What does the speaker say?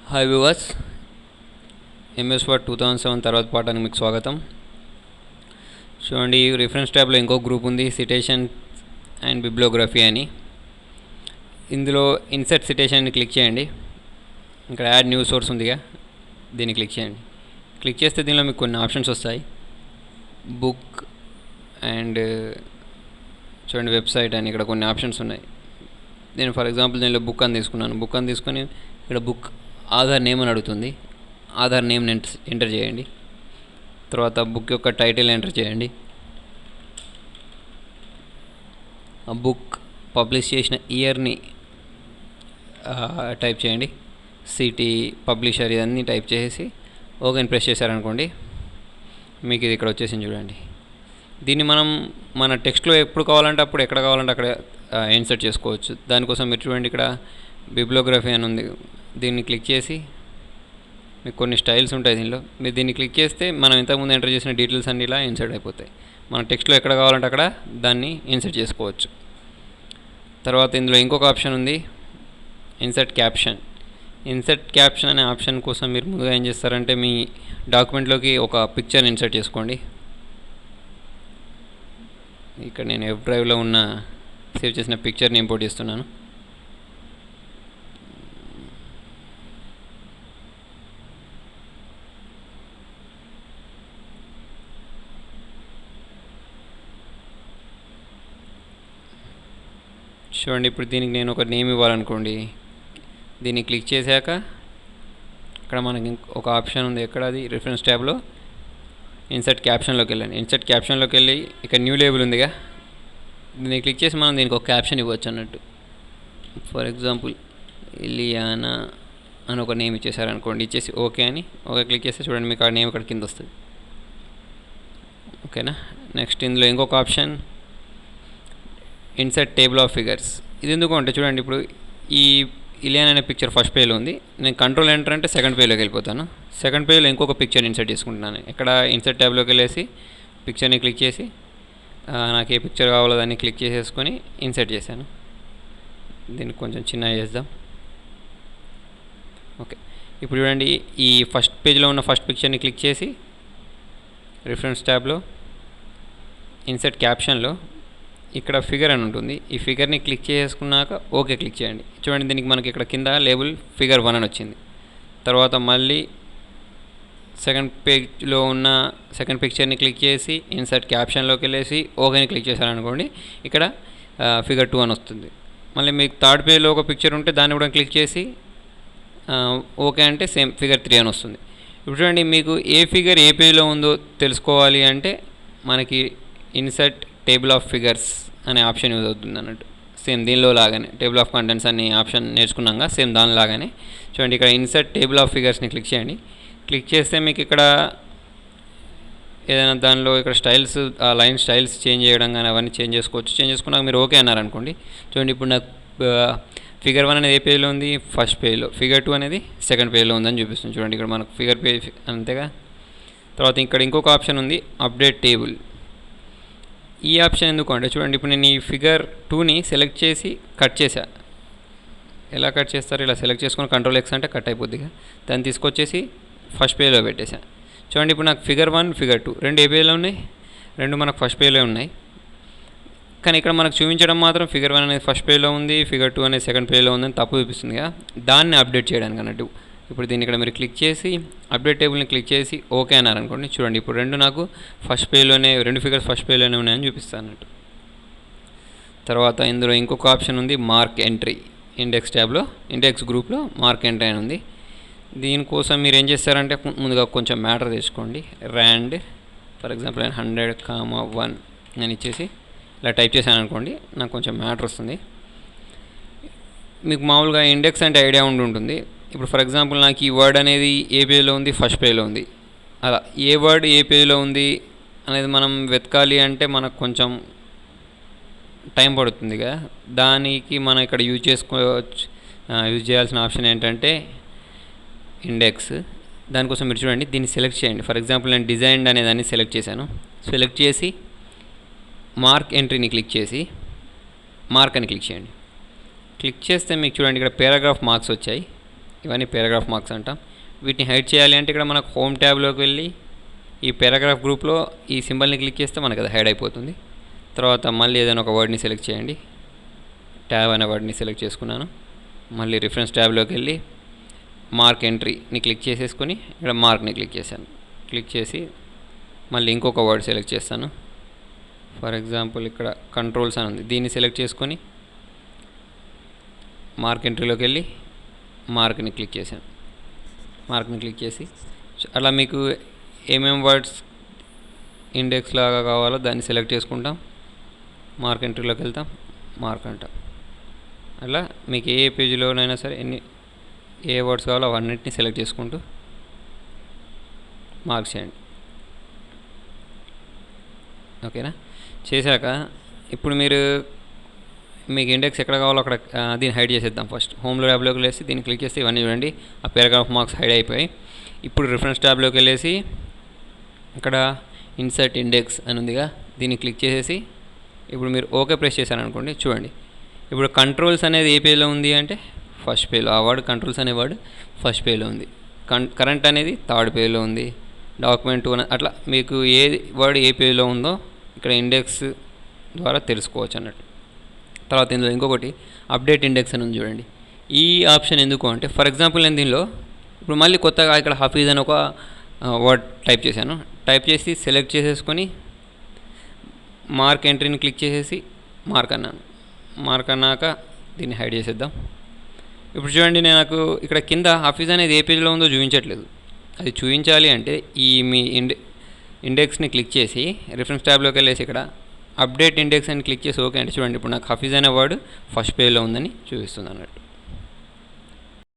Hi viewers, MS word 2007 తర్వాత పాఠానికి మీకు స్వాగతం. చూడండి, రిఫరెన్స్ ట్యాబ్లో ఇంకో గ్రూప్ ఉంది, సిటేషన్ అండ్ బిబ్లియోగ్రఫీ అని. ఇందులో ఇన్సర్ట్ సిటేషన్ని క్లిక్ చేయండి. ఇక్కడ యాడ్ న్యూ సోర్స్ ఉందిగా, దీన్ని క్లిక్ చేయండి. క్లిక్ చేస్తే దీనిలో మీకు కొన్ని ఆప్షన్స్ వస్తాయి. బుక్ అండ్ చూడండి వెబ్సైట్ అని ఇక్కడ కొన్ని ఆప్షన్స్ ఉన్నాయి. నేను ఫర్ ఎగ్జాంపుల్ దీనిలో బుక్ అని తీసుకున్నాను. బుక్ అని తీసుకొని ఇక్కడ బుక్ ఆధార్ నేమ్ అని అడుగుతుంది. ఆధార్ నేమ్ ఎంటర్ చేయండి. తర్వాత బుక్ యొక్క టైటిల్ ఎంటర్ చేయండి. ఆ బుక్ పబ్లిష్ చేసిన ఇయర్ని టైప్ చేయండి. సిటీ, పబ్లిషర్ ఇవన్నీ టైప్ చేసి ఓకేని ప్రెస్ చేశారనుకోండి, మీకు ఇది ఇక్కడ వచ్చేసింది చూడండి. దీన్ని మనం మన టెక్స్ట్లో ఎప్పుడు కావాలంటే అప్పుడు, ఎక్కడ కావాలంటే అక్కడ ఇన్సర్ట్ చేసుకోవచ్చు. దానికోసం మీరు చూడండి, ఇక్కడ బిబ్లియోగ్రఫీ అని ఉంది. దీన్ని క్లిక్ చేసి మీకు కొన్ని స్టైల్స్ ఉంటాయి దీనిలో. మీరు దీన్ని క్లిక్ చేస్తే మనం ఇంతకుముందు ఎంటర్ చేసిన డీటెయిల్స్ అన్నీ ఇలా ఇన్సర్ట్ అయిపోతాయి. మన టెక్స్ట్లో ఎక్కడ కావాలంటే అక్కడ దాన్ని ఇన్సర్ట్ చేసుకోవచ్చు. తర్వాత ఇందులో ఇంకొక ఆప్షన్ ఉంది, ఇన్సర్ట్ క్యాప్షన్. ఇన్సర్ట్ క్యాప్షన్ అనే ఆప్షన్ కోసం మీరు ముందుగా ఏం చేస్తారంటే, మీ డాక్యుమెంట్లోకి ఒక పిక్చర్ని ఇన్సర్ట్ చేసుకోండి. ఇక్కడ నేను ఎఫ్ డ్రైవ్లో ఉన్న సేవ్ చేసిన పిక్చర్ని ఇంపోర్ట్ చేస్తున్నాను. చూడండి, ఇప్పుడు దీనికి నేను ఒక నేమ్ ఇవ్వాలనుకోండి. దీన్ని క్లిక్ చేశాక ఇక్కడ మనకి ఒక ఆప్షన్ ఉంది. ఎక్కడ అది? రిఫరెన్స్ ట్యాబ్లో ఇన్సర్ట్ క్యాప్షన్లోకి వెళ్ళండి. ఇన్సర్ట్ క్యాప్షన్లోకి వెళ్ళి ఇక్కడ న్యూ లేబుల్ ఉందిగా, దీన్ని క్లిక్ చేసి మనం దీనికి ఒక క్యాప్షన్ ఇవ్వచ్చు అన్నట్టు. ఫర్ ఎగ్జాంపుల్ ఇలియానా అని ఒక నేమ్ ఇచ్చేసారనుకోండి. ఇచ్చేసి ఓకే అని ఓకే క్లిక్ చేస్తే చూడండి, మీకు ఆ నేమ్ ఇక్కడ కింద వస్తుంది. ఓకేనా. నెక్స్ట్ ఇందులో ఇంకొక option, insert table of figures. ఇది ఎందుకు అంటే చూడండి, ఇప్పుడు ఈ ఇలియానా అనే పిక్చర్ ఫస్ట్ పేజ్లో ఉంది. నేను కంట్రోల్ ఎంటర్ అంటే సెకండ్ పేజ్లోకి వెళ్ళిపోతాను. సెకండ్ పేజ్లో ఇంకొక పిక్చర్ ఇన్సర్ట్ చేసుకుంటున్నాను. ఇక్కడ ఇన్సర్ట్ ట్యాబ్లోకి వెళ్ళేసి పిక్చర్ని క్లిక్ చేసి నాకు ఏ పిక్చర్ కావాలో దాన్ని క్లిక్ చేసేసుకొని ఇన్సర్ట్ చేశాను. దీన్ని కొంచెం చిన్నగా చేద్దాం. ఓకే, ఇప్పుడు చూడండి, ఈ ఫస్ట్ పేజ్లో ఉన్న ఫస్ట్ పిక్చర్ని క్లిక్ చేసి రిఫరెన్స్ ట్యాబ్లో ఇన్సర్ట్ క్యాప్షన్లో ఇక్కడ ఫిగర్ అని ఉంటుంది. ఈ ఫిగర్ని క్లిక్ చేసుకున్నాక ఓకే క్లిక్ చేయండి. చూడండి, దీనికి మనకి ఇక్కడ కింద లేబుల్ ఫిగర్ 1 అని వచ్చింది. తర్వాత మళ్ళీ సెకండ్ పేజ్లో ఉన్న సెకండ్ పిక్చర్ని క్లిక్ చేసి ఇన్సర్ట్ క్యాప్షన్లోకి వెళ్ళేసి ఓకేని క్లిక్ చేశారనుకోండి, ఇక్కడ ఫిగర్ 2 అని వస్తుంది. మళ్ళీ మీకు థర్డ్ పేజ్లో ఒక పిక్చర్ ఉంటే దాన్ని కూడా క్లిక్ చేసి ఓకే అంటే సేమ్ ఫిగర్ 3 అని వస్తుంది. ఇప్పుడు చూడండి, మీకు ఏ ఫిగర్ ఏ పేజ్లో ఉందో తెలుసుకోవాలి అంటే మనకి ఇన్సర్ట్ టేబుల్ ఆఫ్ ఫిగర్స్ అనే ఆప్షన్ యూజ్ అవుతుంది అన్నట్టు. సేమ్ దీనిలో లాగానే టేబుల్ ఆఫ్ కంటెంట్స్ అనే ఆప్షన్ నేర్చుకున్నాక సేమ్ దానిలాగానే చూడండి, ఇక్కడ ఇన్సర్ట్ టేబుల్ ఆఫ్ ఫిగర్స్ని క్లిక్ చేయండి. క్లిక్ చేస్తే మీకు ఇక్కడ ఏదైనా దానిలో ఇక్కడ స్టైల్స్, ఆ లైన్ స్టైల్స్ చేంజ్ చేయడం కానీ అవన్నీ చేంజ్ చేసుకోవచ్చు. చేంజ్ చేసుకున్నాక మీరు ఓకే అన్నారనుకోండి, చూడండి ఇప్పుడు నాకు ఫిగర్ 1 అనేది ఏ పేజ్లో ఉంది? ఫస్ట్ పేజ్లో. ఫిగర్ 2 అనేది సెకండ్ పేజ్లో ఉందని చూపిస్తుంది. చూడండి, ఇక్కడ మనకు ఫిగర్ పేజ్ అంతేగా. తర్వాత ఇక్కడ ఇంకొక ఆప్షన్ ఉంది, అప్డేట్ టేబుల్. ఈ ఆప్షన్ ఎందుకు అంటే చూడండి, ఇప్పుడు నేను ఈ ఫిగర్ 2ని సెలెక్ట్ చేసి కట్ చేశా. ఎలా కట్ చేస్తారు? ఇలా సెలెక్ట్ చేసుకొని కంట్రోల్ X అంటే కట్ అయిపోద్దిగా. దాన్ని తీసుకొచ్చేసి ఫస్ట్ పేజ్లో పెట్టేశా. చూడండి, ఇప్పుడు నాకు ఫిగర్ 1, ఫిగర్ 2 రెండు ఏ పేజ్లో ఉన్నాయి? రెండు మనకు ఫస్ట్ పేజ్లో ఉన్నాయి. కానీ ఇక్కడ మనకు చూపించడం మాత్రం ఫిగర్ 1 అనేది ఫస్ట్ పేజ్లో ఉంది, ఫిగర్ 2 అనేది సెకండ్ పేజ్లో ఉందని తప్పు చూపిస్తుందిగా. దాన్ని అప్డేట్ చేయడానికి అన్నట్టు. ఇప్పుడు దీన్ని ఇక్కడ మీరు క్లిక్ చేసి అప్డేట్ టేబుల్ని క్లిక్ చేసి ఓకే అన్నారనుకోండి, చూడండి ఇప్పుడు రెండు నాకు ఫస్ట్ పేజ్లోనే, రెండు ఫిగర్స్ ఫస్ట్ పేజ్లోనే ఉన్నాయని చూపిస్తాను అన్నట్టు. తర్వాత ఇందులో ఇంకొక ఆప్షన్ ఉంది, మార్క్ ఎంట్రీ. ఇండెక్స్ ట్యాబ్లో, ఇండెక్స్ గ్రూప్లో మార్క్ ఎంట్రీ అని ఉంది. దీనికోసం మీరు ఏం చేస్తారంటే ముందుగా కొంచెం మ్యాటర్ తెచ్చుకోండి. ర్యాండ్ ఫర్ ఎగ్జాంపుల్ నేను 100,1 అని ఇచ్చేసి ఇలా టైప్ చేశాను అనుకోండి, నాకు కొంచెం మ్యాటర్ వస్తుంది. మీకు మామూలుగా ఇండెక్స్ అంటే ఐడియా ఉంటుంది. ఇప్పుడు ఫర్ ఎగ్జాంపుల్ నాకు ఈ వర్డ్ అనేది ఏ పేజ్లో ఉంది? ఫస్ట్ పేజ్లో ఉంది. అలా ఏ వర్డ్ ఏ పేజ్లో ఉంది అనేది మనం వెతకాలి అంటే మనకు కొంచెం టైం పడుతుందిగా. దానికి మనం ఇక్కడ యూజ్ చేయాల్సిన ఆప్షన్ ఏంటంటే ఇండెక్స్. దానికోసం మీరు చూడండి, దీన్ని సెలెక్ట్ చేయండి. ఫర్ ఎగ్జాంపుల్ నేను డిజైన్డ్ అనే దాన్ని సెలెక్ట్ చేశాను. సెలెక్ట్ చేసి మార్క్ ఎంట్రీని క్లిక్ చేసి మార్క్ అని క్లిక్ చేయండి. క్లిక్ చేస్తే మీకు చూడండి ఇక్కడ పారాగ్రాఫ్ మార్క్స్ వచ్చాయి. ఇవన్నీ పారాగ్రాఫ్ మార్క్స్ అంటాం. వీటిని హైడ్ చేయాలి అంటే ఇక్కడ మనకు హోమ్ ట్యాబ్లోకి వెళ్ళి ఈ పారాగ్రాఫ్ గ్రూప్లో ఈ సింబల్ని క్లిక్ చేస్తే మనకు అది హైడ్ అయిపోతుంది. తర్వాత మళ్ళీ ఏదైనా ఒక వర్డ్ని సెలెక్ట్ చేయండి. ట్యాబ్ అనే వర్డ్ని సెలెక్ట్ చేసుకున్నాను. మళ్ళీ రిఫరెన్స్ ట్యాబ్లోకి వెళ్ళి మార్క్ ఎంట్రీని క్లిక్ చేసేసుకొని ఇక్కడ మార్క్ని క్లిక్ చేశాను. క్లిక్ చేసి మళ్ళీ ఇంకొక వర్డ్ సెలెక్ట్ చేస్తాను. ఫర్ ఎగ్జాంపుల్ ఇక్కడ కంట్రోల్స్ అని ఉంది, దీన్ని సెలెక్ట్ చేసుకొని మార్క్ ఎంట్రీలోకి వెళ్ళి మార్క్ని క్లిక్ చేశాను. మార్క్ని క్లిక్ చేసి అలా మీకు ఏమేం వర్డ్స్ ఇండెక్స్ లాగా కావాలో దాన్ని సెలెక్ట్ చేసుకుంటాం. మార్క్ ఎంట్రీలోకి వెళ్తాం, మార్క్ అంటాం. అలా మీకు ఏ పేజీలోనైనా సరే ఏ వర్డ్స్ కావాలో అవన్నిటిని సెలెక్ట్ చేసుకుంటూ మార్క్ చేయండి. ఓకేనా? చేశాక ఇప్పుడు మీకు ఇండెక్స్ ఎక్కడ కావాలో అక్కడ దీన్ని హైడ్ చేసేద్దాం. ఫస్ట్ హోమ్లో ట్యాబ్లోకి వెళ్ళేసి దీన్ని క్లిక్ చేస్తే ఇవన్నీ చూడండి ఆ పారాగ్రాఫ్ మార్క్స్ హైడ్ అయిపోయాయి. ఇప్పుడు రిఫరెన్స్ ట్యాబ్లోకి వెళ్ళేసి ఇక్కడ ఇన్సర్ట్ ఇండెక్స్ అని ఉందిగా, దీన్ని క్లిక్ చేసేసి ఇప్పుడు మీరు ఓకే ప్రెస్ చేశారు అనుకోండి. చూడండి ఇప్పుడు కంట్రోల్స్ అనేది ఏ పేజ్లో ఉంది అంటే ఫస్ట్ పేజ్లో. ఆ వర్డ్ కంట్రోల్స్ అనే వర్డ్ ఫస్ట్ పేజ్లో ఉంది. కరెంట్ అనేది థర్డ్ పేజ్లో ఉంది. డాక్యుమెంట్ అట్లా మీకు ఏ వర్డ్ ఏ పేజ్లో ఉందో ఇక్కడ ఇండెక్స్ ద్వారా తెలుసుకోవచ్చు అన్నట్టు. తర్వాత ఇందులో ఇంకొకటి అప్డేట్ ఇండెక్స్ అని ఉంది చూడండి. ఈ ఆప్షన్ ఎందుకు అంటే ఫర్ ఎగ్జాంపుల్ నేను దీనిలో ఇప్పుడు మళ్ళీ కొత్తగా ఇక్కడ హఫీజ్ అని ఒక వర్డ్ టైప్ చేశాను. టైప్ చేసి సెలెక్ట్ చేసేసుకొని మార్క్ ఎంట్రీని క్లిక్ చేసేసి మార్క్ అన్నాను. మార్క్ అన్నాక దీన్ని హైడ్ చేసేద్దాం. ఇప్పుడు చూడండి నాకు ఇక్కడ కింద హఫీజ్ అనేది ఏ పేజ్లో ఉందో చూపించట్లేదు. అది చూపించాలి అంటే ఈ మీ ఇండెక్స్ని క్లిక్ చేసి రిఫరెన్స్ ట్యాబ్లోకి వెళ్ళేసి ఇక్కడ అప్డేట్ ఇండెక్స్ అని క్లిక్ చేసి ఓకే అంటే చూడండి ఇప్పుడు నాకు హఫీజ్ అనే వర్డ్ ఫస్ట్ పేజ్లో ఉందని చూపిస్తుంది అన్నట్టు.